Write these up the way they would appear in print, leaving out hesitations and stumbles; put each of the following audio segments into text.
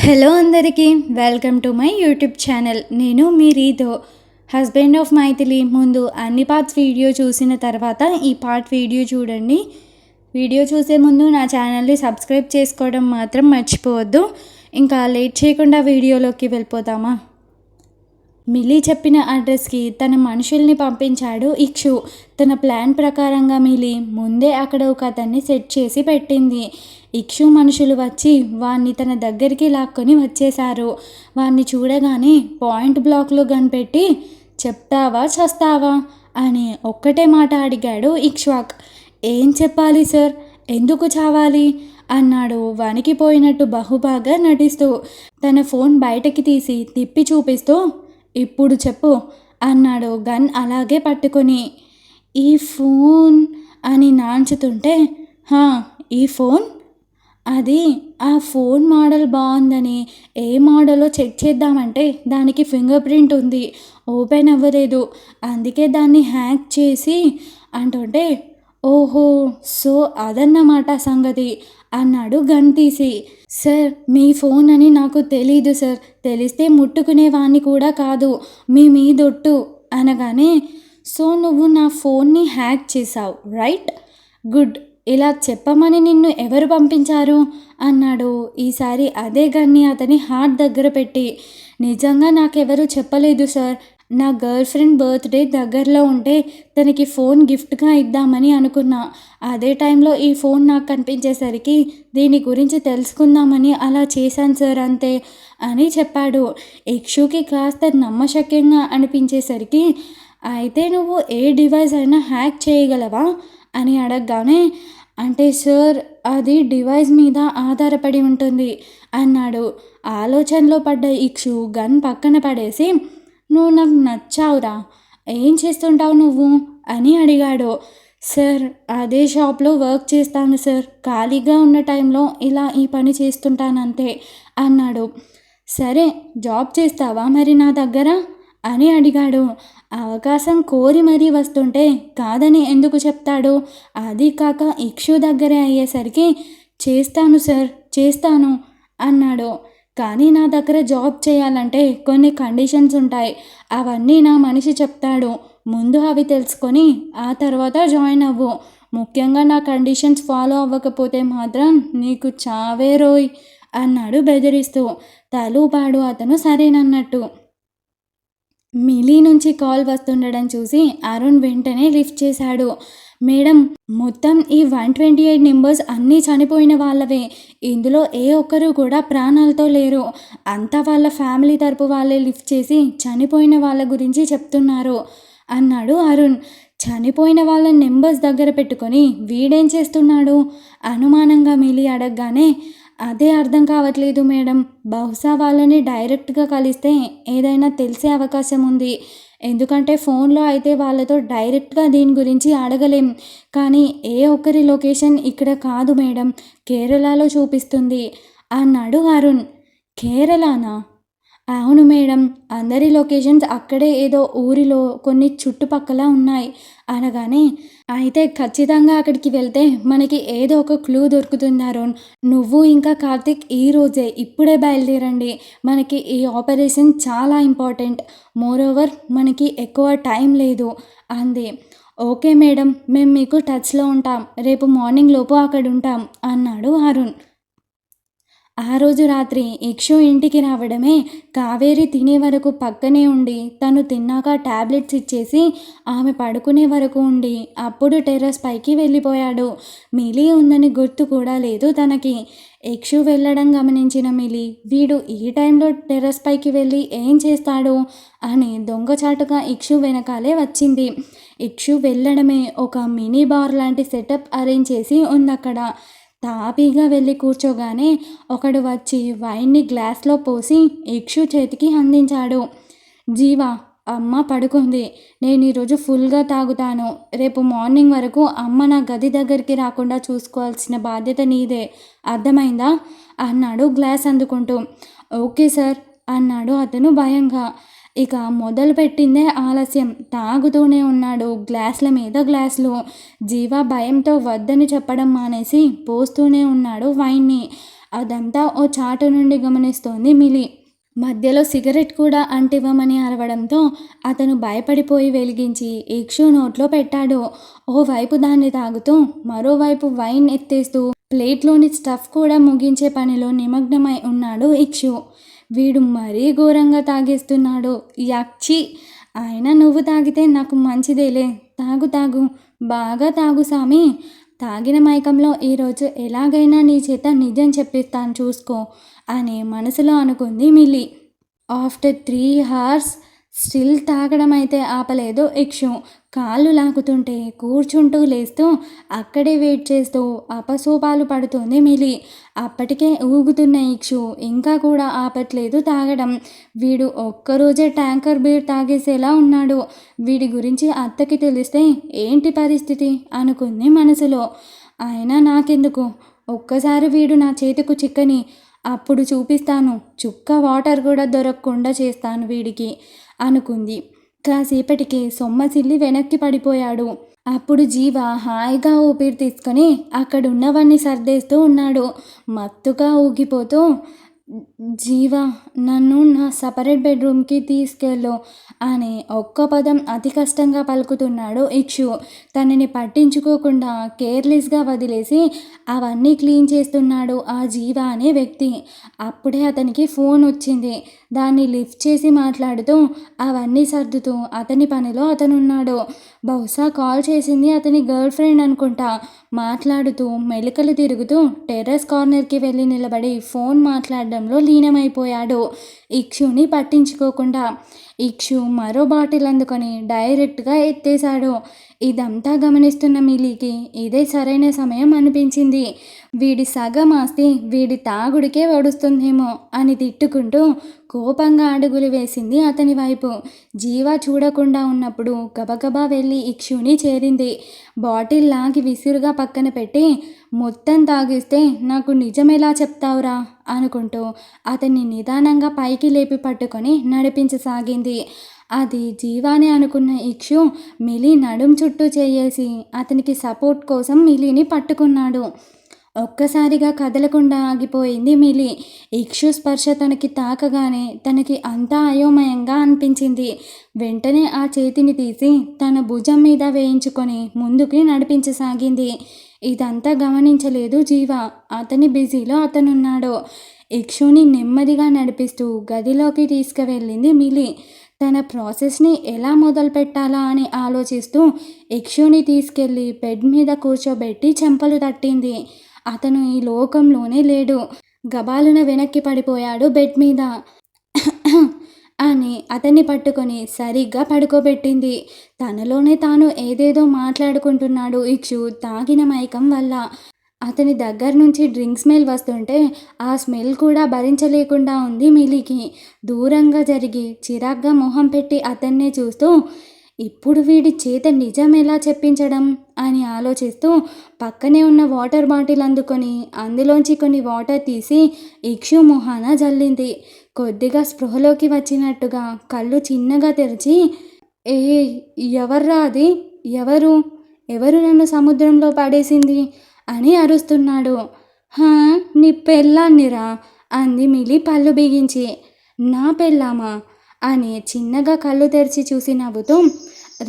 Hello అందరికీ welcome to my YouTube channel. నేను మీ రీతో, husband of Maithili. ముందు అన్ని పార్ట్స్ వీడియో చూసిన తర్వాత ఈ పార్ట్ వీడియో చూడండి. వీడియో చూసే ముందు నా ఛానల్ని సబ్స్క్రైబ్ చేసుకోవడం మాత్రం మర్చిపోవద్దు. ఇంకా లేట్ చేయకుండా వీడియోలోకి వెళ్ళిపోతామా. మిలీ చెప్పిన అడ్రస్కి తన మనుషుల్ని పంపించాడు ఇక్షు. తన ప్లాన్ ప్రకారంగా మిలీ ముందే అక్కడ ఒక అతన్ని సెట్ చేసి పెట్టింది. ఇక్షు మనుషులు వచ్చి వాణ్ణి తన దగ్గరికి లాక్కొని వచ్చేశారు. వాణ్ణి చూడగానే పాయింట్ బ్లాక్లో కనిపెట్టి చెప్తావా చస్తావా అని ఒక్కటే మాట అడిగాడు ఇక్ష్వాక్. ఏం చెప్పాలి సార్, ఎందుకు చావాలి అన్నాడు వణికిపోయినట్టు బహుబాగా నటిస్తూ. తన ఫోన్ బయటకి తీసి తిప్పి చూపిస్తూ ఇప్పుడు చెప్పు అన్నాడు గన్ అలాగే పట్టుకొని. ఈ ఫోన్ అని నాంచుతుంటే ఈ ఫోన్ అది ఆ ఫోన్ మోడల్ బాగుందని ఏ మోడలో చెక్ చేద్దామంటే దానికి ఫింగర్ ప్రింట్ ఉంది, ఓపెన్ అవ్వలేదు, అందుకే దాన్ని హ్యాక్ చేసి అంటుంటే ఓహో సో అదన్నమాట సంగతి అన్నాడు గన్ తీసి. సార్ మీ ఫోన్ అని నాకు తెలీదు సార్, తెలిస్తే ముట్టుకునేవాణ్ణి కూడా కాదు, మీ మీదొట్టు అనగానే సో నువ్వు నా ఫోన్ని హ్యాక్ చేసావు రైట్, గుడ్, ఇలా చెప్పమని నిన్ను ఎవరు పంపించారు అన్నాడు ఈసారి అదే గన్ని అతని హార్ట్ దగ్గర పెట్టి. నిజంగా నాకెవరు చెప్పలేదు సార్, నా గర్ల్ ఫ్రెండ్ బర్త్డే దగ్గరలో ఉంటే తనకి ఫోన్ గిఫ్ట్గా ఇద్దామని అనుకున్నా. అదే టైంలో ఈ ఫోన్ నాకు కనిపించేసరికి దీని గురించి తెలుసుకుందామని అలా చేశాను సార్ అంతే అని చెప్పాడు. ఇక్షుకి కాస్త నమ్మశక్యంగా అనిపించేసరికి అయితే నువ్వు ఏ డివైస్ అయినా హ్యాక్ చేయగలవా అని అడగగానే అంటే సార్ అది డివైస్ మీద ఆధారపడి ఉంటుంది అన్నాడు. ఆలోచనలో పడ్డ ఇక్షు గన్ పక్కన పడేసి నువ్వు నాకు నచ్చావురా, ఏం చేస్తుంటావు నువ్వు అని అడిగాడు. సార్ అదే షాప్లో వర్క్ చేస్తాను సార్, ఖాళీగా ఉన్న టైంలో ఇలా ఈ పని చేస్తుంటానంతే అన్నాడు. సరే జాబ్ చేస్తావా మరి నా దగ్గర అని అడిగాడు. అవకాశం కోరి మరీ వస్తుంటే కాదని ఎందుకు చెప్తాడు, అది కాక ఇక్షు దగ్గరే అయ్యేసరికి చేస్తాను సార్ చేస్తాను అన్నాడు. కానీ నా దగ్గర జాబ్ చేయాలంటే కొన్ని కండిషన్స్ ఉంటాయి, అవన్నీ నా మనిషి చెప్తాడు, ముందు అవి తెలుసుకొని ఆ తర్వాత జాయిన్ అవ్వు, ముఖ్యంగా నా కండిషన్స్ ఫాలో అవ్వకపోతే మాత్రం నీకు చావే రోయ్ అన్నాడు బెదిరిస్తూ. తలూపాడు అతను సరేనన్నట్టు. మిలీ నుంచి కాల్ వస్తుండడం చూసి అరుణ్ వెంటనే లిఫ్ట్ చేశాడు. మేడం మొత్తం ఈ 128 నెంబర్స్ అన్నీ చనిపోయిన వాళ్ళవే, ఇందులో ఏ ఒక్కరు కూడా ప్రాణాలతో లేరు, అంతా వాళ్ళ ఫ్యామిలీ తరపు వాళ్ళే లిఫ్ట్ చేసి చనిపోయిన వాళ్ళ గురించి చెప్తున్నారు అన్నాడు అరుణ్. చనిపోయిన వాళ్ళ నెంబర్స్ దగ్గర పెట్టుకొని వీడేం చేస్తున్నాడు అనుమానంగా మిలీ అడగగానే అదే అర్థం కావట్లేదు మేడం, బహుశా వాళ్ళని డైరెక్ట్గా కలిస్తే ఏదైనా తెలిసే అవకాశం ఉంది, ఎందుకంటే ఫోన్లో అయితే వాళ్ళతో డైరెక్ట్గా దీని గురించి అడగలేం, కానీ ఏ ఒక్కరి లొకేషన్ ఇక్కడ కాదు మేడం, కేరళలో చూపిస్తుంది అన్నాడు అరుణ్. కేరళనా? అవును మేడం, అందరి లొకేషన్స్ అక్కడే ఏదో ఊరిలో కొన్ని చుట్టుపక్కల ఉన్నాయి అనగానే అయితే ఖచ్చితంగా అక్కడికి వెళ్తే మనకి ఏదో ఒక క్లూ దొరుకుతుంది అరుణ్, నువ్వు ఇంకా కార్తిక్ ఈరోజే ఇప్పుడే బయలుదేరండి, మనకి ఈ ఆపరేషన్ చాలా ఇంపార్టెంట్, మోరోవర్ మనకి ఎక్కువ టైం లేదు అంది. ఓకే మేడం, మేము మీకు టచ్లో ఉంటాం, రేపు మార్నింగ్ లోపు అక్కడ ఉంటాం అన్నాడు అరుణ్. ఆ రోజు రాత్రి ఇక్షు ఇంటికి రావడమే, కావేరి తినే వరకు పక్కనే ఉండి తను తిన్నాక టాబ్లెట్స్ ఇచ్చేసి ఆమె పడుకునే వరకు ఉండి అప్పుడు టెర్రస్ పైకి వెళ్ళిపోయాడు. మిలీ ఉందని గుర్తు కూడా లేదు తనకి. ఇక్షు వెళ్ళడం గమనించిన మిలీ వీడు ఈ టైంలో టెర్రస్ పైకి వెళ్ళి ఏం చేస్తాడు అని దొంగచాటుగా ఇక్షు వెనకాలే వచ్చింది. ఇక్షు వెళ్ళడమే ఒక మినీ బార్ లాంటి సెటప్ అరేంజ్ చేసి ఉందక్కడ. తాపీగా వెళ్ళి కూర్చోగానే ఒకడు వచ్చి వైన్ని గ్లాస్లో పోసి ఇక్షు చేతికి అందించాడు. జీవా అమ్మ పడుకుంది, నేను ఈరోజు ఫుల్గా తాగుతాను, రేపు మార్నింగ్ వరకు అమ్మ నా గది దగ్గరికి రాకుండా చూసుకోవాల్సిన బాధ్యత నీదే, అర్థమైందా అన్నాడు గ్లాస్ అందుకుంటూ. ఓకే సార్ అన్నాడు అతను భయంగా. ఇక మొదలుపెట్టిందే ఆలస్యం, తాగుతూనే ఉన్నాడు గ్లాసుల మీద గ్లాసులు. జీవా భయంతో వద్దని చెప్పడం మానేసి పోస్తూనే ఉన్నాడు వైన్ని. అదంతా ఓ చాటు నుండి గమనిస్తోంది మిలి. మధ్యలో సిగరెట్ కూడా అంటివ్వమని అరవడంతో అతను భయపడిపోయి వెలిగించి ఇక్షు నోట్లో పెట్టాడు. ఓవైపు దాన్ని తాగుతూ మరోవైపు వైన్ ఎత్తేస్తూ ప్లేట్లోని స్టఫ్ కూడా ముగించే పనిలో నిమగ్నమై ఉన్నాడు ఇక్షు. వీడు మరీ ఘోరంగా తాగేస్తున్నాడు. యక్షి! అయినా నువ్వు తాగితే నాకు మంచిదేలే. తాగు తాగు, బాగా తాగు సామి. తాగిన మైకంలో ఈరోజు ఎలాగైనా నీ చేత నిజం చెప్పిస్తాను చూసుకో అని మనసులో అనుకుంది మిలి. ఆఫ్టర్ 3 hours స్టిల్ తాగడం అయితే ఆపలేదు ఇక్షు. కాళ్ళు లాగుతుంటే కూర్చుంటూ లేస్తూ అక్కడే వెయిట్ చేస్తూ అపసోపాలు పడుతోంది మిలి. అప్పటికే ఊగుతున్న ఇక్షు ఇంకా కూడా ఆపట్లేదు తాగడం. వీడు ఒక్కరోజే ట్యాంకర్ బీర్ తాగేసేలా ఉన్నాడు. వీడి గురించి అత్తకి తెలిస్తే ఏంటి పరిస్థితి అనుకుంది మనసులో. అయినా నాకెందుకు, ఒక్కసారి వీడు నా చేతికు చిక్కని, అప్పుడు చూపిస్తాను. చుక్క వాటర్ కూడా దొరకకుండా చేస్తాను వీడికి అనుకుంది. కాసేపటికి సొమ్మసిల్లి వెనక్కి పడిపోయాడు. అప్పుడు జీవ హాయిగా ఊపిరి తీసుకొని అక్కడున్నవన్నీ సర్దేస్తూ ఉన్నాడు. మత్తుగా ఊగిపోతూ, జీవ నన్ను నా సపరేట్ బెడ్రూమ్కి తీసుకెళ్ళు అని ఒక్క పదం అతి కష్టంగా పలుకుతున్నాడు ఇక్షు. తనని పట్టించుకోకుండా కేర్లెస్గా వదిలేసి అవన్నీ క్లీన్ చేస్తున్నాడు ఆ జీవ అనే వ్యక్తి. అప్పుడే అతనికి ఫోన్ వచ్చింది. దాన్ని లిఫ్ట్ చేసి మాట్లాడుతూ అవన్నీ సర్దుతూ అతని పనిలో అతనున్నాడు. బహుశా కాల్ చేసింది అతని గర్ల్ ఫ్రెండ్ అనుకుంటా. మాట్లాడుతూ మెలికలు తిరుగుతూ టెర్రస్ కార్నర్కి వెళ్ళి నిలబడి ఫోన్ మాట్లాడడంలో లీనమైపోయాడు ఇక్షుని పట్టించుకోకుండా. ఇక్షు మరో బాటిల్ అందుకొని డైరెక్ట్గా ఎత్తేశాడు. ఇదంతా గమనిస్తున్న మిలీకి ఇదే సరైన సమయం అనిపించింది. వీడి సగం ఆస్తి వీడి తాగుడికే వడుస్తుందేమో అని తిట్టుకుంటూ కోపంగా అడుగులు వేసింది అతని వైపు. జీవ చూడకుండా ఉన్నప్పుడు గబగబా వెళ్ళి ఇక్షుని చేరింది. బాటిల్ లాగి విసురుగా పక్కన పెట్టి, మొత్తం తాగిస్తే నాకు నిజమెలా చెప్తావురా అనుకుంటూ అతన్ని నిదానంగా పైకి లేపి పట్టుకొని నడిపించసాగింది. అది జీవాని అనుకున్న ఇక్షు మిలి నడుం చుట్టూ చేయేసి అతనికి సపోర్ట్ కోసం మిలిని పట్టుకున్నాడు. ఒక్కసారిగా కదలకుండా ఆగిపోయింది మిలి. ఇక్షు స్పర్శ తనకి తాకగానే తనకి అంతా అయోమయంగా అనిపించింది. వెంటనే ఆ చేతిని తీసి తన భుజం మీద వేయించుకొని ముందుకి నడిపించసాగింది. ఇదంతా గమనించలేదు జీవ. అతని బిజీలో అతనున్నాడు. ఇక్షుని నెమ్మదిగా నడిపిస్తూ గదిలోకి తీసుకువెళ్ళింది మిలి. తన ప్రాసెస్ని ఎలా మొదలు పెట్టాలా అని ఆలోచిస్తూ ఇక్షుని తీసుకెళ్ళి బెడ్ మీద కూర్చోబెట్టి చెంపలు తట్టింది. అతను ఈ లోకంలోనే లేడు. గబాలున వెనక్కి పడిపోయాడు బెడ్ మీద. అని అతన్ని పట్టుకొని సరిగ్గా పడుకోబెట్టింది. తనలోనే తాను ఏదేదో మాట్లాడుకుంటున్నాడు ఇక్షు తాగిన మైకం వల్ల. అతని దగ్గర నుంచి డ్రింక్ స్మెల్ వస్తుంటే ఆ స్మెల్ కూడా భరించలేకుండా ఉంది మిలికి. దూరంగా జరిగి చిరాగ్గా మొహం పెట్టి అతన్నే చూస్తూ, ఇప్పుడు వీడి చేత నిజం ఎలా చెప్పించడం అని ఆలోచిస్తూ పక్కనే ఉన్న వాటర్ బాటిల్ అందుకొని అందులోంచి కొన్ని వాటర్ తీసి ఇక్షు మొహాన జల్లింది. కొద్దిగా స్పృహలోకి వచ్చినట్టుగా కళ్ళు చిన్నగా తెరిచి, ఏ ఎవర్రా అది? ఎవరు ఎవరు నన్ను సముద్రంలో పడేసింది అని అరుస్తున్నాడు. హా, నీ పెళ్ళాన్నిరా అంది మిలి పళ్ళు బిగించి. నా పెళ్ళామా అని చిన్నగా కళ్ళు తెరిచి చూసి నవ్వుతూ,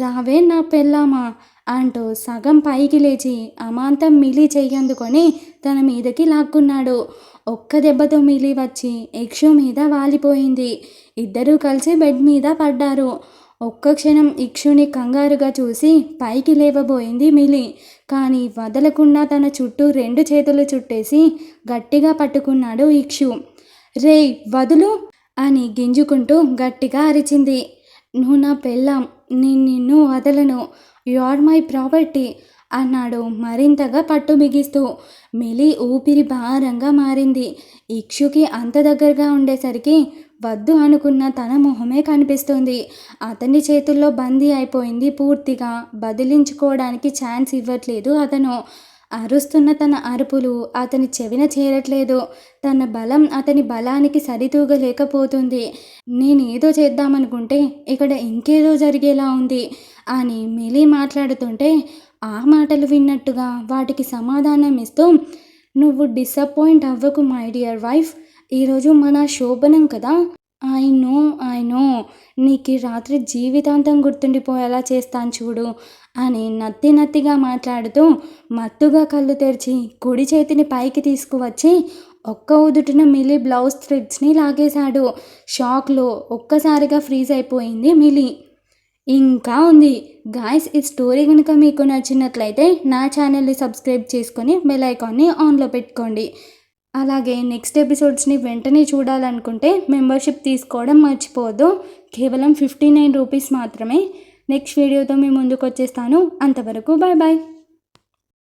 రావే నా పెళ్ళామా అంటూ సగం పైకి లేచి అమాంతం మిలి చెయ్యందుకొని తన మీదకి లాక్కున్నాడు. ఒక్క దెబ్బతో మిలి వచ్చి ఇక్షు మీద వాలిపోయింది. ఇద్దరూ కలిసి బెడ్ మీద పడ్డారు. ఒక్క క్షణం ఇక్షుని కంగారుగా చూసి పైకి లేవబోయింది మిలి. కానీ వదలకుండా తన చుట్టూ 2 చేతులు చుట్టేసి గట్టిగా పట్టుకున్నాడు ఇక్షు. రేయ్ వదులు అని గింజుకుంటూ గట్టిగా అరిచింది. నువ్వు నా పెళ్ళాం, నేను నిన్ను వదలను, యు ఆర్ మై ప్రాపర్టీ అన్నాడు మరింతగా పట్టు బిగిస్తూ. మిలి ఊపిరి భారంగా మారింది. ఇక్షుకి అంత దగ్గరగా ఉండేసరికి వద్దు అనుకున్న తన మొహమే కనిపిస్తుంది. అతని చేతుల్లో బందీ అయిపోయింది పూర్తిగా. బదిలించుకోవడానికి ఛాన్స్ ఇవ్వట్లేదు అతను. అరుస్తున్న తన అరుపులు అతని చెవిన చేరట్లేదు. తన బలం అతని బలానికి సరితూగలేకపోతుంది. నేనేదో చేద్దామనుకుంటే ఇక్కడ ఇంకేదో జరిగేలా ఉంది అని మిలి మాట్లాడుతుంటే ఆ మాటలు విన్నట్టుగా వాటికి సమాధానం ఇస్తూ, నువ్వు డిసప్పాయింట్ అవ్వకు మై డియర్ వైఫ్. ఈరోజు మన శోభనం కదా. ఐ నో నీకు రాత్రి జీవితాంతం గుర్తుండిపోయేలా చేస్తాను చూడు అని నత్తిగా మాట్లాడుతూ మత్తుగా కళ్ళు తెరిచి కుడి చేతిని పైకి తీసుకువచ్చి ఒక్క ఉదుటిన మిలి బ్లౌజ్ థ్రెడ్స్ని లాగేశాడు. షాక్లో ఒక్కసారిగా ఫ్రీజ్ అయిపోయింది మిలి. ఇంకా ఉంది గాయ్స్. ఈ స్టోరీ కనుక మీకు నచ్చినట్లయితే నా ఛానల్ని సబ్స్క్రైబ్ చేసుకొని బెల్ ఐకాన్ని ఆన్లో పెట్టుకోండి. అలాగే నెక్స్ట్ ఎపిసోడ్స్ని వెంటనే చూడాలనుకుంటే మెంబర్షిప్ తీసుకోవడం మర్చిపోవద్దు. కేవలం 59 రూపీస్ మాత్రమే. నెక్స్ట్ వీడియోతో మీ ముందుకు వచ్చేస్తాను. అంతవరకు బాయ్ బాయ్.